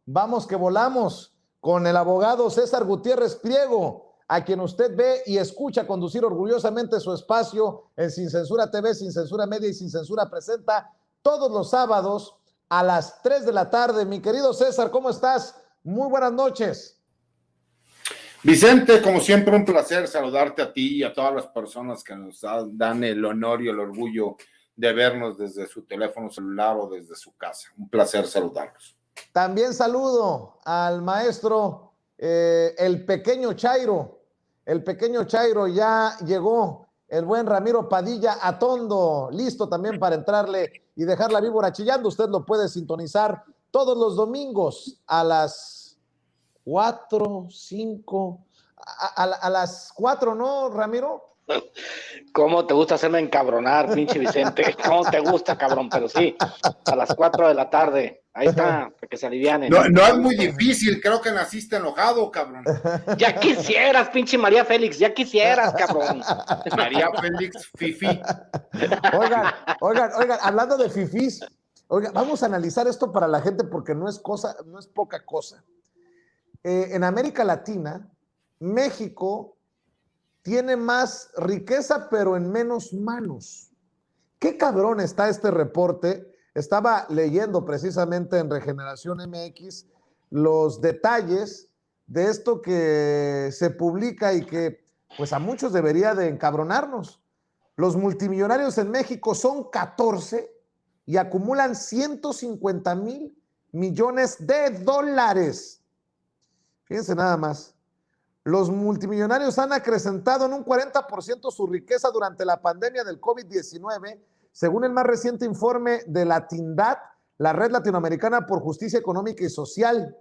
Vamos que volamos con el abogado César Gutiérrez Priego, a quien usted ve y escucha conducir orgullosamente su espacio en Sin Censura TV, Sin Censura Media y Sin Censura Presenta todos los sábados a las 3 de la tarde. Mi querido César, ¿cómo estás? Muy buenas noches. Vicente, como siempre, un placer saludarte a ti y a todas las personas que nos dan el honor y el orgullo de vernos desde su teléfono celular o desde su casa. Un placer saludarlos. También saludo al maestro, el pequeño Chairo. El pequeño Chairo ya llegó. El buen Ramiro Padilla Atondo, listo también para entrarle y dejar la víbora chillando. Usted lo puede sintonizar todos los domingos a las 4, 5, a las 4, ¿no, Ramiro? ¿Cómo te gusta hacerme encabronar, pinche Vicente? ¿Cómo te gusta, cabrón? Pero sí, a las 4 de la tarde. Ahí está, para que se alivianen. No es muy difícil, creo que naciste enojado, cabrón. Ya quisieras, pinche María Félix, ya quisieras, cabrón. María Félix Fifi. Oigan, hablando de fifís, oigan, vamos a analizar esto para la gente porque no es poca cosa. En América Latina, México tiene más riqueza, pero en menos manos. Qué cabrón está este reporte. Estaba leyendo precisamente en Regeneración MX los detalles de esto que se publica y que pues a muchos debería de encabronarnos. Los multimillonarios en México son 14 y acumulan 150,000 millones de dólares. Fíjense nada más. Los multimillonarios han acrecentado en un 40% su riqueza durante la pandemia del COVID-19, según el más reciente informe de la TINDAD, la Red Latinoamericana por Justicia Económica y Social.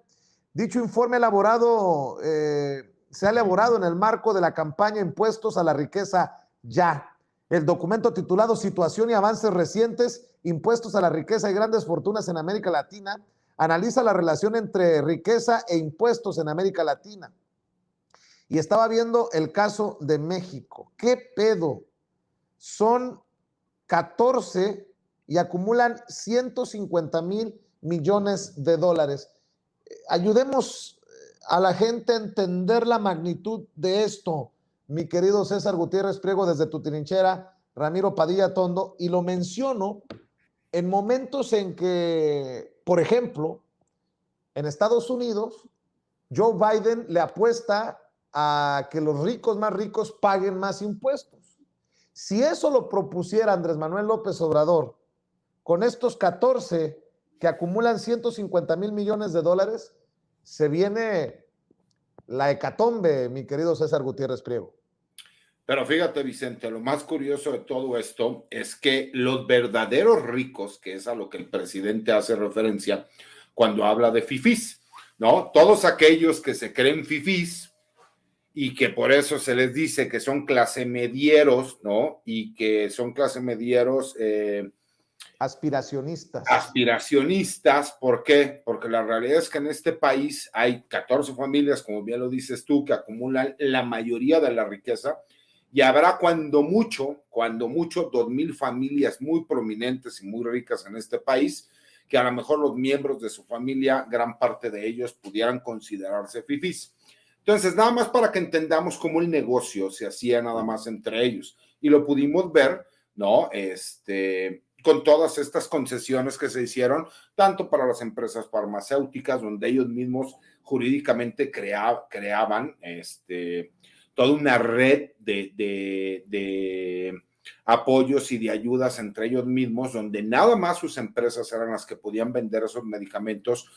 Dicho informe se ha elaborado en el marco de la campaña Impuestos a la Riqueza Ya. El documento titulado Situación y avances recientes, impuestos a la riqueza y grandes fortunas en América Latina, analiza la relación entre riqueza e impuestos en América Latina. Y estaba viendo el caso de México. ¿Qué pedo? Son 14 y acumulan 150,000 millones de dólares. Ayudemos a la gente a entender la magnitud de esto, mi querido César Gutiérrez Priego, desde tu trinchera, Ramiro Padilla Tondo, y lo menciono en momentos en que, por ejemplo, en Estados Unidos, Joe Biden le apuesta a que los ricos más ricos paguen más impuestos. Si eso lo propusiera Andrés Manuel López Obrador, con estos 14 que acumulan 150,000 millones de dólares, se viene la hecatombe, mi querido César Gutiérrez Priego. Pero fíjate, Vicente, lo más curioso de todo esto es que los verdaderos ricos, que es a lo que el presidente hace referencia cuando habla de fifís, ¿no? Todos aquellos que se creen fifís y que por eso se les dice que son clase medieros, ¿no? Y que son clase medieros aspiracionistas. ¿Por qué? Porque la realidad es que en este país hay 14 familias, como bien lo dices tú, que acumulan la mayoría de la riqueza, y habrá cuando mucho 2,000 familias muy prominentes y muy ricas en este país, que a lo mejor los miembros de su familia, gran parte de ellos pudieran considerarse fifís. Entonces, nada más para que entendamos cómo el negocio se hacía nada más entre ellos. Y lo pudimos ver, ¿no? Con todas estas concesiones que se hicieron, tanto para las empresas farmacéuticas, donde ellos mismos jurídicamente creaban toda una red de apoyos y de ayudas entre ellos mismos, donde nada más sus empresas eran las que podían vender esos medicamentos.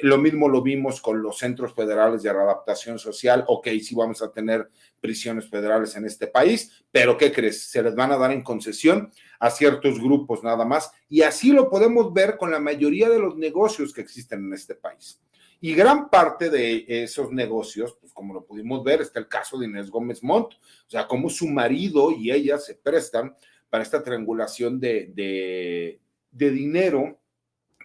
Lo mismo lo vimos con los centros federales de readaptación social. Ok, sí vamos a tener prisiones federales en este país, pero ¿qué crees? Se les van a dar en concesión a ciertos grupos nada más, y así lo podemos ver con la mayoría de los negocios que existen en este país. Y gran parte de esos negocios, pues como lo pudimos ver, está el caso de Inés Gómez Montt, o sea, cómo su marido y ella se prestan para esta triangulación de dinero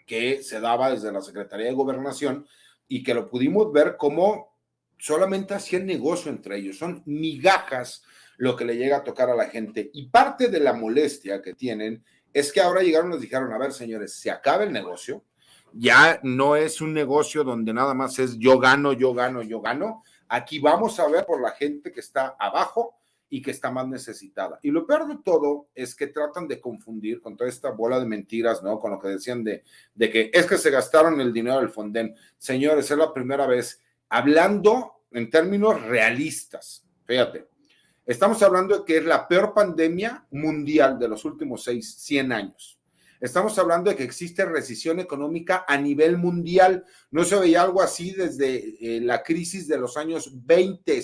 que se daba desde la Secretaría de Gobernación, y que lo pudimos ver como solamente hacían negocio entre ellos, son migajas lo que le llega a tocar a la gente. Y parte de la molestia que tienen es que ahora llegaron y les dijeron, a ver, señores, se acaba el negocio, Ya no es un negocio donde nada más es yo gano, yo gano, yo gano. Aquí vamos a ver por la gente que está abajo y que está más necesitada. Y lo peor de todo es que tratan de confundir con toda esta bola de mentiras, ¿no? Con lo que decían de que es que se gastaron el dinero del Fonden. Señores, es la primera vez hablando en términos realistas. Fíjate, estamos hablando de que es la peor pandemia mundial de los últimos 100 años. Estamos hablando de que existe recesión económica a nivel mundial. No se veía algo así desde la crisis de los años 20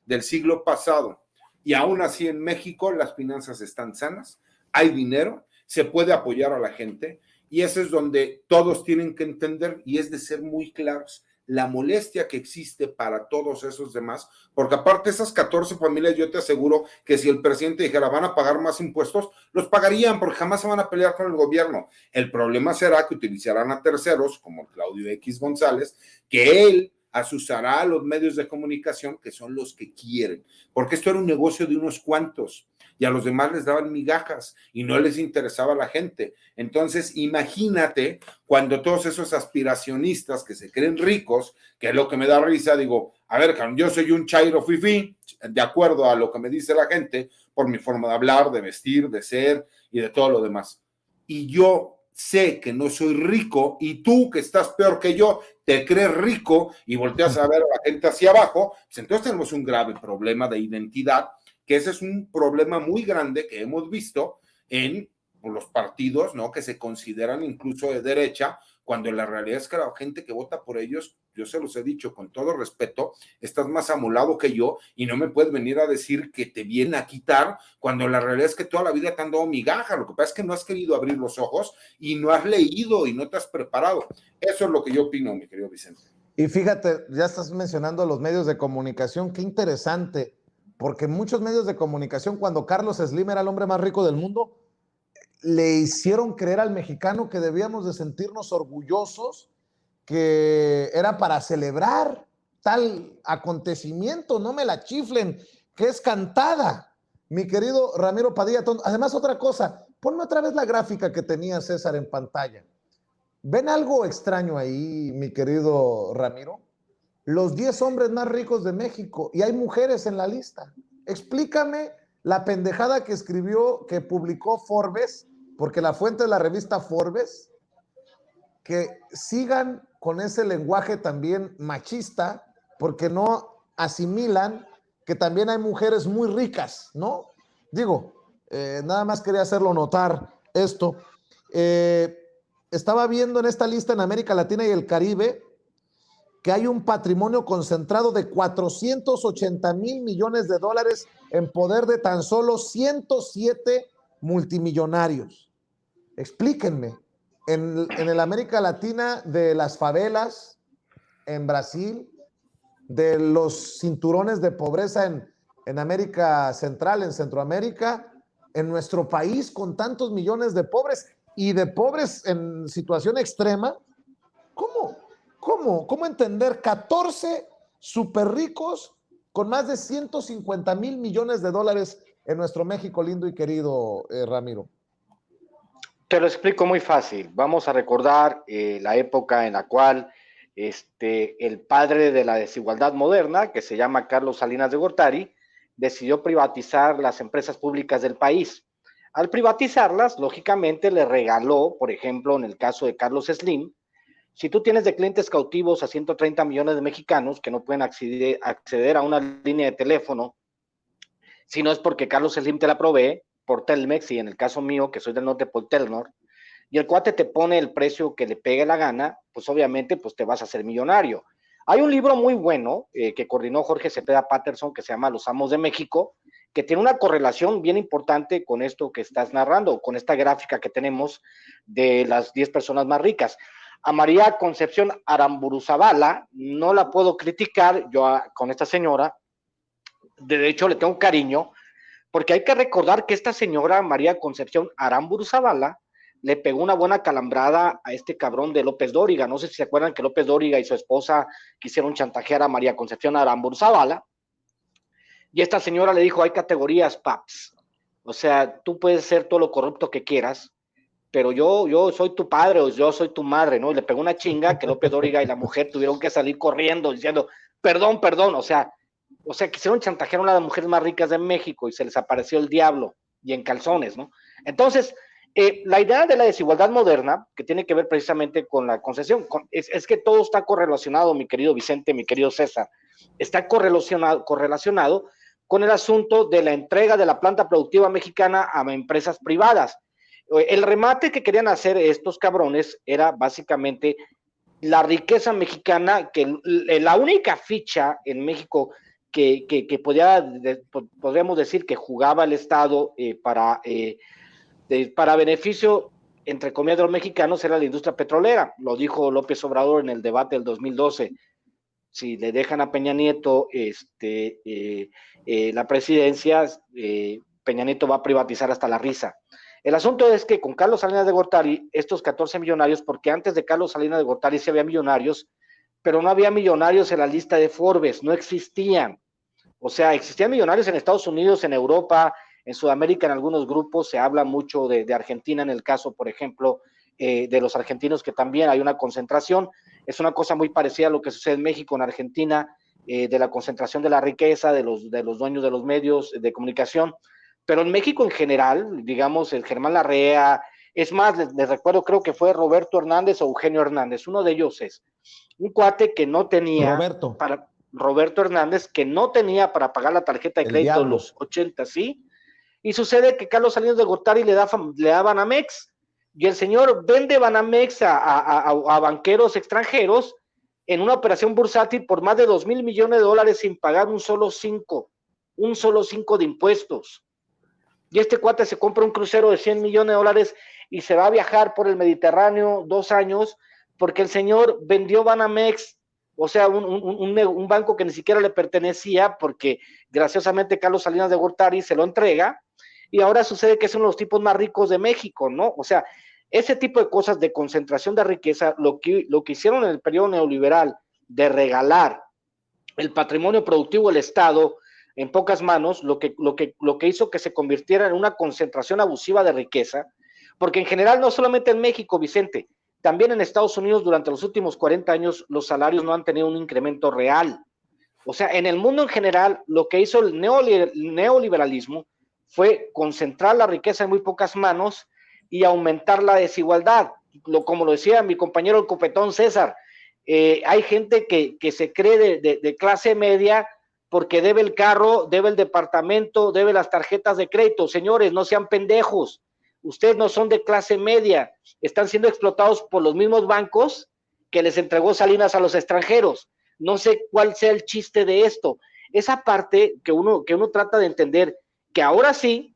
del siglo pasado. Y aún así en México las finanzas están sanas, hay dinero, se puede apoyar a la gente y eso es donde todos tienen que entender y es de ser muy claros la molestia que existe para todos esos demás, porque aparte esas 14 familias yo te aseguro que si el presidente dijera van a pagar más impuestos, los pagarían porque jamás se van a pelear con el gobierno. El problema será que utilizarán a terceros como Claudio X González, que él asusará a los medios de comunicación que son los que quieren, porque esto era un negocio de unos cuantos y a los demás les daban migajas y no les interesaba a la gente. Entonces, imagínate cuando todos esos aspiracionistas que se creen ricos, que es lo que me da risa, digo, a ver, yo soy un chairo fifí, de acuerdo a lo que me dice la gente, por mi forma de hablar, de vestir, de ser y de todo lo demás. Y yo sé que no soy rico y tú que estás peor que yo te crees rico y volteas a ver a la gente hacia abajo, pues entonces tenemos un grave problema de identidad, que ese es un problema muy grande que hemos visto en los partidos, ¿no? Que se consideran incluso de derecha, cuando la realidad es que la gente que vota por ellos, yo se los he dicho con todo respeto, estás más amolado que yo y no me puedes venir a decir que te viene a quitar cuando la realidad es que toda la vida te han dado migaja. Lo que pasa es que no has querido abrir los ojos y no has leído y no te has preparado. Eso es lo que yo opino, mi querido Vicente. Y fíjate, ya estás mencionando los medios de comunicación, qué interesante, porque muchos medios de comunicación, cuando Carlos Slim era el hombre más rico del mundo, le hicieron creer al mexicano que debíamos de sentirnos orgullosos, que era para celebrar tal acontecimiento, no me la chiflen, que es cantada. Mi querido Ramiro Padilla, además otra cosa, ponme otra vez la gráfica que tenía César en pantalla. ¿Ven algo extraño ahí, mi querido Ramiro? Los 10 hombres más ricos de México y hay mujeres en la lista. Explícame la pendejada que escribió, que publicó Forbes, porque la fuente es la revista Forbes, que sigan con ese lenguaje también machista, porque no asimilan que también hay mujeres muy ricas, ¿no? Digo, nada más quería hacerlo notar esto. Estaba viendo en esta lista en América Latina y el Caribe que hay un patrimonio concentrado de 480,000 millones de dólares en poder de tan solo 107 multimillonarios. Explíquenme, en el América Latina de las favelas, en Brasil, de los cinturones de pobreza en América Central, en Centroamérica, en nuestro país con tantos millones de pobres y de pobres en situación extrema, ¿cómo entender 14 súper ricos con más de 150,000 millones de dólares en nuestro México lindo y querido, Ramiro? Te lo explico muy fácil. Vamos a recordar la época en la cual el padre de la desigualdad moderna, que se llama Carlos Salinas de Gortari, decidió privatizar las empresas públicas del país. Al privatizarlas, lógicamente le regaló, por ejemplo, en el caso de Carlos Slim, si tú tienes de clientes cautivos a 130 millones de mexicanos que no pueden acceder a una línea de teléfono, si no es porque Carlos Slim te la provee, por Telmex, y en el caso mío, que soy del norte, por Telnor, y el cuate te pone el precio que le pegue la gana, pues obviamente pues te vas a hacer millonario. Hay un libro muy bueno que coordinó Jorge Cepeda Patterson que se llama Los Amos de México, que tiene una correlación bien importante con esto que estás narrando, con esta gráfica que tenemos de las 10 personas más ricas. A María Concepción Aramburuzabala no la puedo criticar, yo con esta señora, de hecho le tengo cariño, porque hay que recordar que esta señora María Concepción Aramburuzabala le pegó una buena calambrada a este cabrón de López Dóriga. No sé si se acuerdan que López Dóriga y su esposa quisieron chantajear a María Concepción Aramburuzabala, y esta señora le dijo, hay categorías, paps. O sea, tú puedes ser todo lo corrupto que quieras, pero yo soy tu padre o yo soy tu madre, ¿no? Y le pegó una chinga que López Dóriga y la mujer tuvieron que salir corriendo diciendo, perdón, o sea, quisieron chantajear a una de las mujeres más ricas de México y se les apareció el diablo y en calzones, ¿no? Entonces, la idea de la desigualdad moderna, que tiene que ver precisamente con la concesión, es que todo está correlacionado, mi querido Vicente, mi querido César, está correlacionado con el asunto de la entrega de la planta productiva mexicana a empresas privadas. El remate que querían hacer estos cabrones era básicamente la riqueza mexicana, que la única ficha en México que podríamos decir que jugaba el Estado para beneficio, entre comillas, de los mexicanos, era la industria petrolera. Lo dijo López Obrador en el debate del 2012. Si le dejan a Peña Nieto la presidencia, Peña Nieto va a privatizar hasta la risa. El asunto es que con Carlos Salinas de Gortari, estos 14 millonarios, porque antes de Carlos Salinas de Gortari sí había millonarios, pero no había millonarios en la lista de Forbes, no existían. O sea, existían millonarios en Estados Unidos, en Europa, en Sudamérica, en algunos grupos. Se habla mucho de Argentina, en el caso, por ejemplo, de los argentinos, que también hay una concentración. Es una cosa muy parecida a lo que sucede en México, en Argentina, de la concentración de la riqueza, de los dueños de los medios de comunicación. Pero en México en general, digamos, el Germán Larrea, es más, les recuerdo, creo que fue Roberto Hernández o Eugenio Hernández, uno de ellos es un cuate que no tenía, Roberto Hernández, que no tenía para pagar la tarjeta de crédito de los 80, ¿sí? Y sucede que Carlos Salinas de Gortari le da Banamex, y el señor vende Banamex a banqueros extranjeros en una operación bursátil por más de $2,000 millones sin pagar un solo 5 de impuestos. Y este cuate se compra un crucero de $100 millones y se va a viajar por el Mediterráneo 2 años porque el señor vendió Banamex, o sea, un banco que ni siquiera le pertenecía, porque graciosamente Carlos Salinas de Gortari se lo entrega, y ahora sucede que es uno de los tipos más ricos de México, ¿no? O sea, ese tipo de cosas de concentración de riqueza, lo que hicieron en el periodo neoliberal de regalar el patrimonio productivo del Estado en pocas manos, lo que hizo que se convirtiera en una concentración abusiva de riqueza, porque en general no solamente en México, Vicente, también en Estados Unidos durante los últimos 40 años los salarios no han tenido un incremento real. O sea, en el mundo en general, lo que hizo el neoliberalismo fue concentrar la riqueza en muy pocas manos y aumentar la desigualdad. Como lo decía mi compañero el copetón César, hay gente que se cree de clase media porque debe el carro, debe el departamento, debe las tarjetas de crédito. Señores, no sean pendejos. Ustedes no son de clase media. Están siendo explotados por los mismos bancos que les entregó Salinas a los extranjeros. No sé cuál sea el chiste de esto. Esa parte que uno trata de entender, que ahora sí,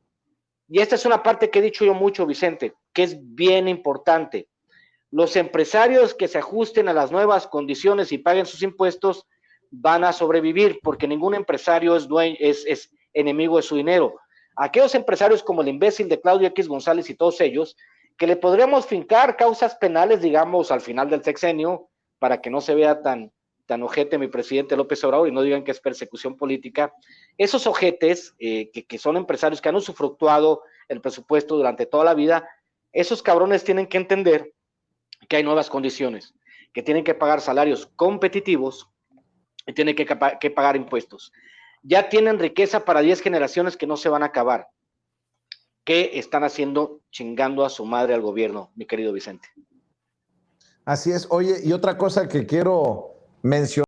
y esta es una parte que he dicho yo mucho, Vicente, que es bien importante. Los empresarios que se ajusten a las nuevas condiciones y paguen sus impuestos van a sobrevivir, porque ningún empresario es enemigo de su dinero. Aquellos empresarios como el imbécil de Claudio X González y todos ellos, que le podríamos fincar causas penales, digamos, al final del sexenio, para que no se vea tan ojete mi presidente López Obrador y no digan que es persecución política. Esos ojetes, que son empresarios que han usufructuado el presupuesto durante toda la vida, esos cabrones tienen que entender que hay nuevas condiciones, que tienen que pagar salarios competitivos y tienen que pagar impuestos. Ya tienen riqueza para 10 generaciones que no se van a acabar. ¿Qué están haciendo? Chingando a su madre al gobierno, mi querido Vicente. Así es. Oye, y otra cosa que quiero mencionar.